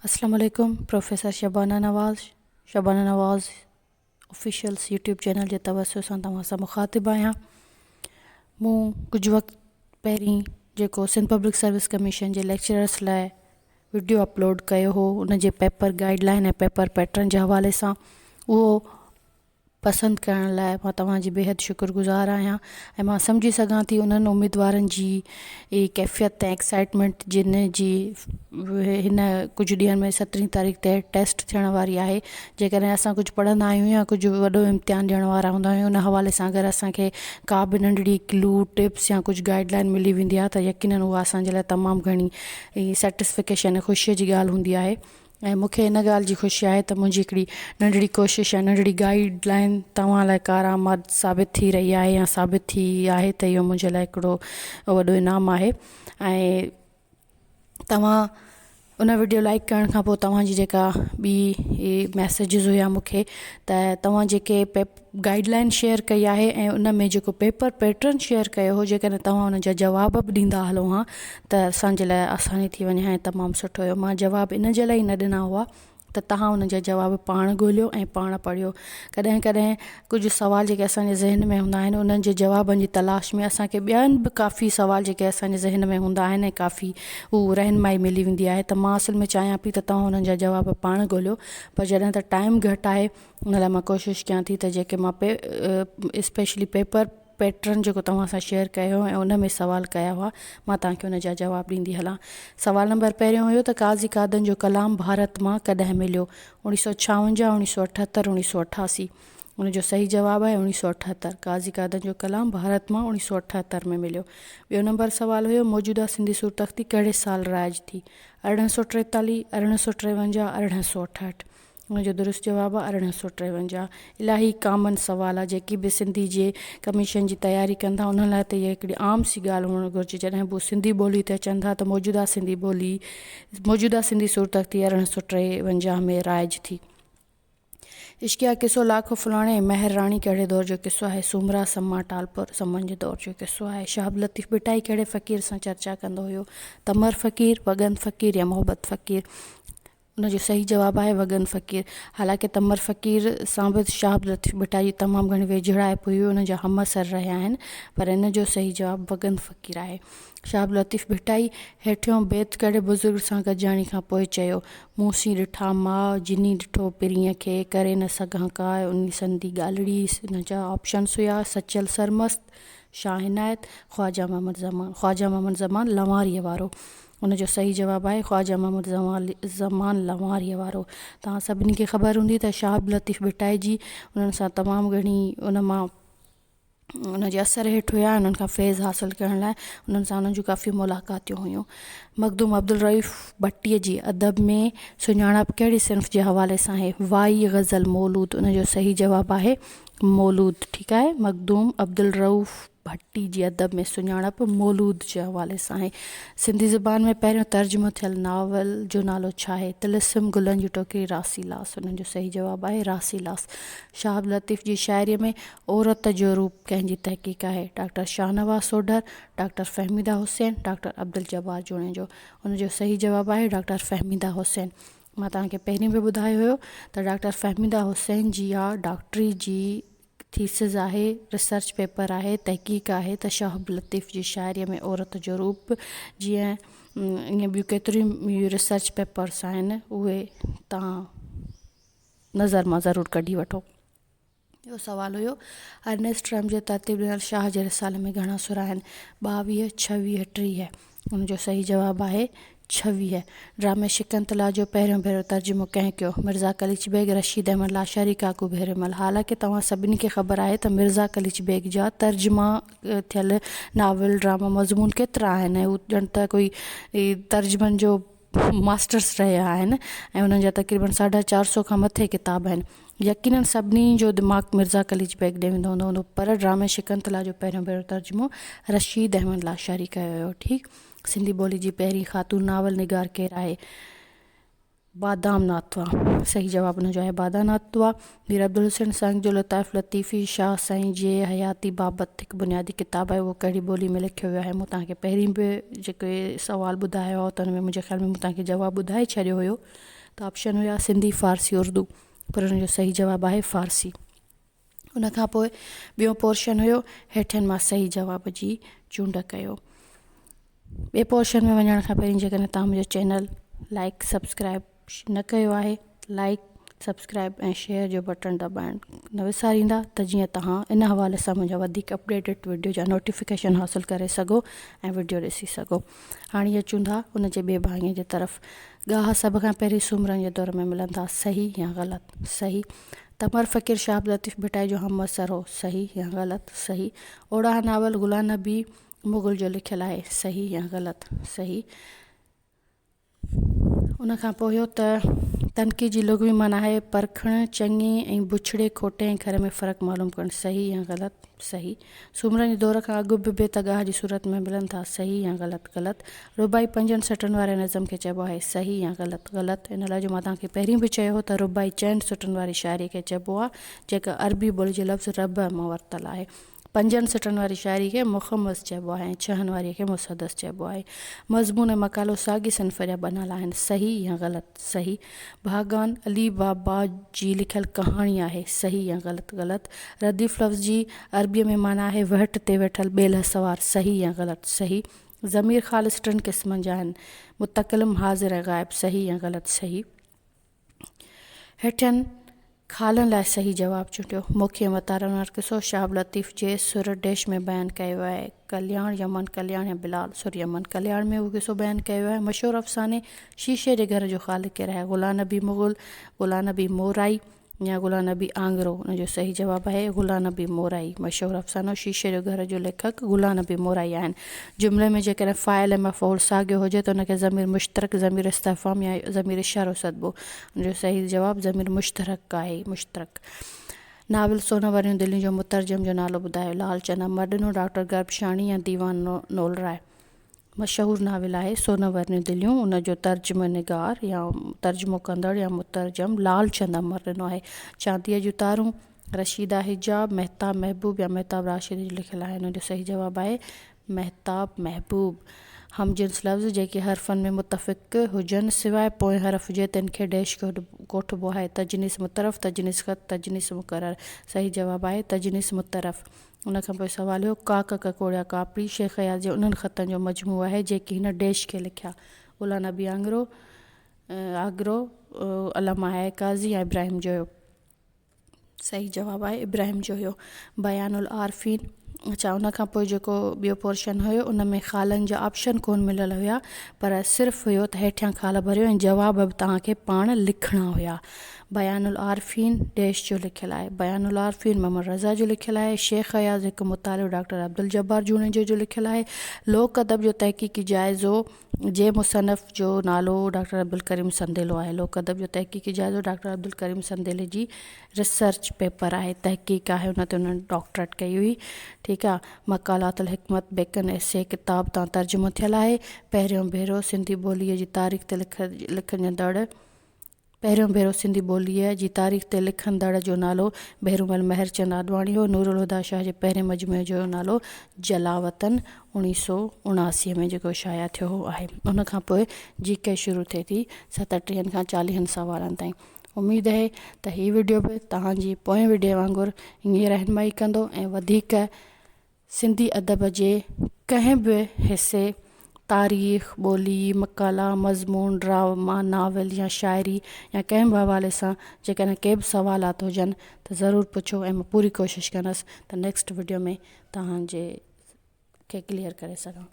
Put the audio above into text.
अस्सलाम वालेकुम। प्रोफेसर शबाना नवाज़ officials YouTube channel जे तवसु सां तव्हां सां मुखातिब आहियां। मूं कुझु वक़्तु पहिरीं जेको सिंध पब्लिक सर्विस कमीशन जे लेक्चरर्स लाइ वीडियो अपलोड कयो हो, उन जे पेपर गाइडलाइन ऐं पेपर पैटर्न जे हवाले सां, उहो पसंदि करण लाइ मां तव्हांजी बेहद शुक्रगुज़ार आहियां। ऐं मां सम्झी सघां थी उन्हनि उम्मीदवारनि जी कैफ़ियत ऐं एक्साइटमेंट जिन जी हिन कुझु ॾींहंनि में 17 तारीख़ ते टेस्ट थियण वारी आहे। जेकॾहिं असां कुझु पढ़ंदा आहियूं या कुझु वॾो इम्तिहान ॾियण वारा हूंदा आहियूं, उन हवाले सां अगरि असांखे का बि नंढड़ी क्लू टिप्स या कुझु गाइडलाइन मिली वेंदी आहे त यकीनन उहा असांजे लाइ तमामु घणी सेटिस्फिकेशन ऐं ख़ुशीअ जी ॻाल्हि हूंदी आहे। ऐं मूंखे इन ॻाल्हि जी ख़ुशी आहे त मुंहिंजी हिकिड़ी नंढड़ी कोशिशि ऐं नंढड़ी गाइडलाइन तव्हां लाइ कारआमद साबित थी रही आहे या साबित थी आहे, त इहो मुंहिंजे लाइ हिकिड़ो वॾो इनाम आहे। ऐं तव्हां उन वीडियो लाइक करण खां पोइ तव्हांजी जेका ॿी मैसेजिस हुया मूंखे, त तव्हां जेके गाइडलाइन शेयर कई आहे ऐं उन में जेको पेपर पैटर्न शेयर कयो हो, जेकॾहिं तव्हां उन जा जवाब बि ॾींदा हलो हा त असांजे लाइ आसानी थी वञे ऐं तमामु सुठो हुयो। मां जवाब इन जे लाइ ई न ॾिना हुआ त तव्हां उन जा जवाब पाण ॻोल्हियो ऐं पाण पढ़ियो। कॾहिं कॾहिं कुझु सुवाल जेके असांजे ज़हन में हूंदा आहिनि, उन्हनि जे जवाबनि जी तलाश में असांखे ॿियनि बि काफ़ी सुवाल जेके असांजे ज़हन में हूंदा आहिनि ऐं काफ़ी हू रहनुमाई मिली वेंदी आहे। त मां असल में चाहियां पई त तव्हां उन्हनि जा जवाब पाण ॻोल्हियो, पर जॾहिं त टाइम घटि आहे उन लाइ मां कोशिशि कयां थी त जेके मां स्पेशली पेपर पैटर्न जेको तव्हां सां शेयर कयो ऐं उन में सुवाल कया हुआ, मां तव्हांखे उन जा जवाब ॾींदी हलां। सुवाल नंबर पहिरियों हुयो त काज़ी कादन जो कलाम भारत मां कॾहिं मिलियो? 1956, 1978, 1988। उनजो सही जवाबु आहे 1978। काज़ी कादन जो कलाम भारत मां 1978 में मिलियो। ॿियो नंबर सुवाल हुयो, मौजूदा सिंधी सूरतख़्ती कहिड़े साल राइज थी? 1843, 1853, 1868। उनजो दुरुस्त जवाबु आहे 1853। इलाही कॉमन सुवाल आहे, जेकी बि सिंधी जे कमीशन जी तयारी कंदा उन्हनि लाइ त इहा हिकिड़ी आम सी ॻाल्हि हुअणु घुरिजे। जॾहिं बि सिंधी ॿोली ते अचनि था त मौजूदा सिंधी सूरतख़्ती 1853 में राइज थी। इश्किया किसो लाखो फुलाणे महर राणी कहिड़े दौर जो किसो आहे? सुमरा सम्मा टालपुर समन जे दौर जो किसो आहे। शाहब लतीफ़ बिटाई कहिड़े फ़क़ीर सां चर्चा कंदो हुयो? तमर फ़क़ीर, वगन फ़क़ीर या मोहब्बत फ़क़ीर? उनजो सही जवाबु आहे वगन फ़क़ीर। हालांकि तमर फ़क़ीर सां बि शाहब लतीफ़ बिटाई जी तमामु घणी वेझड़ाइप हुई, उन जा हमअसर रहिया आहिनि, पर इन जो सही जवाबु वगन फ़क़ीर आहे। शाहब लतीफ़ बिटाई हेठियों बैत कहिड़े बुज़ुर्ग सां गॾिजाणी खां पोइ चयो? मूसी ॾिठा माउ, जिनी ॾिठो पिरीअ खे, करे न सघां का उन संदी ॻाल्हिड़ी। इन जा ऑप्शन्स हुया सचल सरमस्त, शाह इनायत, ख़्वाजा महमद ज़मान लंवारीअ वारो। उनजो सही जवाबु आहे ख़्वाजा महमद ज़मान लंवारीअ वारो। तव्हां सभिनी खे ख़बर हूंदी त शाहब लतीफ़ बिटाई जी उन्हनि सां तमामु घणी उन मां उनजे असर हेठि हुया, उन्हनि खां फैज़ हासिलु करण लाइ उन्हनि सां उन्हनि जूं काफ़ी मुलाक़ातियूं हुयूं। मखदूम अब्दुल रऊफ़ भट्टीअ जी अदब में सुञाणप कहिड़ी सिन्फ़ जे हवाले सां आहे? वाई, ग़ज़ल, मौलूद? उनजो सही जवाबु आहे मौलूद। ठीकु आहे, मखदूम अब्दुल रऊफ़ भट्टी जी अदब में सुञाणप मौलूद जे हवाले सां आहे। सिंधी ज़बान में पहिरियों तर्जुमो थियल नावल जो नालो छा आहे? तिलिस्म, गुलनि जी टोकरी, रासीलास? उन्हनि जो सही जवाबु आहे रासीलास। शाहब लतीफ़ जी शाइरीअ में औरत जो रूप कंहिंजी तहक़ीक़ आहे? Doctor Shahnawaz Sodhar, doctor Fahmida Hussain, doctor Abdul Jabbar जोणे जो? उनजो सही जवाबु आहे डॉक्टर फ़हमीदा हुसैन। मां तव्हांखे पहिरीं बि ॿुधायो हुयो त डॉक्टर फ़हमीदा हुसैन जी आहे डॉक्टरी जी थीसिस आहे, रिसर्च पेपर आहे, तहक़ीक़ आहे त शाहब लतीफ़ जी शाइरीअ में औरत जो रूप, जीअं ईअं ॿियूं केतिरियूं रिसर्च पेपर्स आहिनि, उहे तव्हां नज़र मां ज़रूरु कढी वठो। इहो सुवालु हुयो, अर्नेस्ट रम जे तरतीब ॾिनल शाह जे रिसाले में घणा सुर आहिनि? 22, 26, 30? उनजो सही जवाबु आहे 26। ड्रामे शिकंतला जो पहिरियों भेरो तर्जुमो कंहिं कयो? मिर्ज़ा कलीच बेग, रशीद अहमद लाशारी, काकू भेरेमल? हालांकि तव्हां सभिनी खे ख़बर आहे त मिर्ज़ा कलीच बेग जा तर्जुमा थियल नावल, ड्रामा, मज़मून केतिरा आहिनि ऐं हू ॼण त कोई तर्जुमनि जो मास्टर्स रहिया आहिनि ऐं उन्हनि जा तक़रीबन 450 खां मथे किताब आहिनि। यकीनन सभिनी जो दिमाग़ मिर्ज़ा कलीच बेग ॾे वेंदो हूंदो, पर ड्रामे शिकंतला जो पहिरियों भेरो तर्जुमो रशीद अहमद लाशारी कयो हुयो। ठीकु, सिंधी ॿोली जी पहिरीं ख़ातून नावल निगार केरु आहे? बादाम नातवा। सही जवाब हुन जो आहे बादा नातवा। मीर अब्दुल हुसैन संग जो लताफ़ लतीफ़ी शाह साईं जे हयाती बाबति हिकु बुनियादी किताबु आहे, उहो कहिड़ी ॿोली में लिखियो वियो आहे। मूं तव्हांखे पहिरीं बि जेके सवाल ॿुधायो हो त हुन में मुंहिंजे ख़्याल में मूं तव्हांखे जवाबु ॿुधाए छॾियो हुयो। त ऑप्शन हुया सिंधी, फ़ारसी, उर्दू, पर हुनजो सही जवाबु आहे फ़ारसी। उन खां पोइ ॿियो पोर्शन हुयो हेठियनि मां सही जवाब जी चूंड कयो। ॿिए पोर्शन में वञण खां पहिरीं जेकॾहिं तव्हां मुंहिंजो चैनल लाइक सब्सक्राइब न कयो आहे, लाइक सब्सक्राइब ऐं शेयर जो बटन दॿाइण न विसारींदा, त जीअं तव्हां इन हवाले सां मुंहिंजा वधीक अपडेटेड वीडियो जा नोटिफिकेशन हासिलु करे सघो ऐं वीडियो ॾिसी सघो। हाणे इहे चूंडा उन जे ॿिए भाङे जे तरफ़। ॻाह सभ खां पहिरीं सुमरन जे दौर में मिलंदा, सही या ग़लति? सही। तमर फ़कीर शाह अब्दुल लतीफ़ भिटाई जो हमअसर हो, सही या ग़लति? सही। ओड़ा नावल गुलाम नबी मुग़ल जो लिखियलु आहे, सही या ग़लति? सही। उन खां पोइ हुयो त तनकी जी लुग़वी माना आहे परखणु, चङी ऐं बुछड़े खोटे ऐं खरे में फ़र्क़ु मालूम करणु, सही या ग़लति? सही। सुमरन जे दौर खां अॻु बि त ॻाह जी सूरत में मिलनि था, सही या ग़लति? ग़लति। रुबाई 5 सटनि वारे नज़म खे चइबो आहे, सही या ग़लति? ग़लति। इन लाइ जो मां तव्हांखे पहिरीं बि चयो हो त रुबाई 6 सटनि वारी शाइरी खे चइबो आहे, जेका अरबी ॿोली जे लफ़्ज़ रब मां वरितलु आहे। 5 सटनि वारी शाइरी खे मुख़म्मस चइबो आहे ऐं 6 वारी खे मुसदस चइबो आहे। मज़मून ऐं मकालो साॻी सिन्फ़ जा बनल आहिनि, सही या ग़लति? सही। भागान अली बाबा जी लिखियलु कहाणी आहे, सही या ग़लति? ग़लति। रदीफ़ लफ़्ज़ जी अरबीअ में माना आहे वहट ते वेठल ॿेल सवार, सही या ग़लति? सही। ज़मीर ख़ालिस 3 क़िस्मनि जा आहिनि, मुतकलिम, हाज़िर ऐं ग़ाइब, सही या ग़लति? सही। हेठियनि ख़ालनि लाइ सही जवाबु चूंडियो। मुखी मतारनि वारो किसो शाह अब्दुल लतीफ़ जे सुर डेश में बयानु कयो आहे, कल्याण, यमन कल्याण या बिलाल? सुर यमन कल्याण में उहो किसो बयानु कयो आहे। मशहूरु अफ़साने शीशे जे घर जो ख़ालिक़ केरु आहे? ग़ुलाम नबी मुग़ल, ग़ुलाम नबी मोराई या ग़ुलाम नबी आंगरो? उनजो सही जवाबु आहे ग़ुलाम नबी मोराई। मशहूरु अफ़सानो शीशे जो घर जो लेखक ग़ुलाम नबी मोराई आहिनि। जुमिले में जेकॾहिं फ़ाइल ऐं मफ़ऊल साॻियो हुजे त उनखे ज़मीर मुश्तरक, ज़मीर इस्तिफ़ाम या ज़मीर इशारो सदिबो। उनजो सही जवाबु ज़मीर मुश्तरक आहे, मुश्तरक। नाविल सोनावरियूं दिलियूं जो मुतरजम जो नालो ॿुधायो। लालचंद अमर ॾिनो, डॉक्टर गर्बशानी या दीवान नोलराय? मशहूरु नाविल आहे सोनावरियूं दिलियूं, उनजो तर्जुमो निगार या तर्जुमो कंदड़ या मुतरजम लालचंद अमर ॾिनो आहे। चांदीअ जूं तारूं रशीदा हिजाब, महताब महबूब या महताब राशिद जो लिखियलु आहे। उनजो सही जवाबु आहे महताब महबूब। हम जिन्स लफ़्ज़ जेके हर्फ़नि में मुतफ़िक़ हुजनि सवाइ पोएं हर्फ़ हुजे तिन खे डैश कोठबो आहे। तजनीस मुतरफ़, तजनीस ख़त, तजनीस मुक़रर? सही जवाबु आहे तजनीस मुतरफ़। उन खां पोइ सुवालु हुयो काक ककोड़िया कापड़ी शेख याद जे उन्हनि ख़तनि जो मजमूओ आहे जेके हिन डैश खे लिखिया। ग़ुलाम नबी आगरो, अल्लामा काज़ी या इब्राहिम जो हुयो? सही जवाबु आहे इब्राहिम जो हुयो। बयानुल आरफ़ीन। अच्छा, उन खां पोइ जेको ॿियो पोर्शन हुयो उन में ख़ालनि जा ऑप्शन कोन मिलियल हुया, पर सिर्फ़ु हुयो त हेठियां ख़ाल भरियो ऐं जवाब बि तव्हांखे पाण लिखणा हुया। बयानुल आरफ़ीन डैश जो लिखियलु आहे। बयानुल आरफ़ीन मोहम्मद रज़ा जो लिखियलु आहे। शेख अयाज़ हिकु मुतालिब डॉक्टर अब्दुल जब्बार जूने जो लिखियलु आहे। लोक अदब जो तहक़ीक़ी जाइज़ो जे मुसनफ़ जो नालो डॉक्टर अब्दुल करीम संदेलो आहे। लोक अदब जो तहक़ीक़ी जाइज़ो डॉक्टर अब्दुल करीम संदेले जी रिसर्च पेपर आहे, तहक़ीक़ आहे, उन ते उन्हनि डॉक्टरेट कई हुई। ठीकु आहे। मकालातुल हिकमत बेकन एसे किताब तां तर्जुमो थियलु आहे। पहिरियों भेरो सिंधी ॿोलीअ जी तारीख़ ते लिखंदड़ पहिरियों भेरो सिंधी ॿोलीअ जी तारीख़ ते लिखंदड़ जो नालो भेरूमल महरचंद आडवाणी हो। नूरुल हुदा शाह जे पहिरें मजमूए जो नालो जलावतन 1979 में जेको शाया थियो आहे। उन खां पोइ जीके शुरू थिए थी 37 खां 40 सवालनि ताईं। उमेद आहे त हीअ वीडियो बि तव्हांजी पोएं वीडियो वांगुरु हीअं रहनुमाई कंदो ऐं वधीक सिंधी अदब जे कंहिं बि हिसे तारीख़, ॿोली, मकाला, मज़मून, ड्रामा, नावल या शाइरी या कंहिं बि हवाले सां जेकॾहिं के बि सवालात हुजनि त ज़रूरु पुछो ऐं मां पूरी कोशिशि कंदसि त नेक्स्ट वीडियो में तव्हांजे खे क्लियर करे सघां।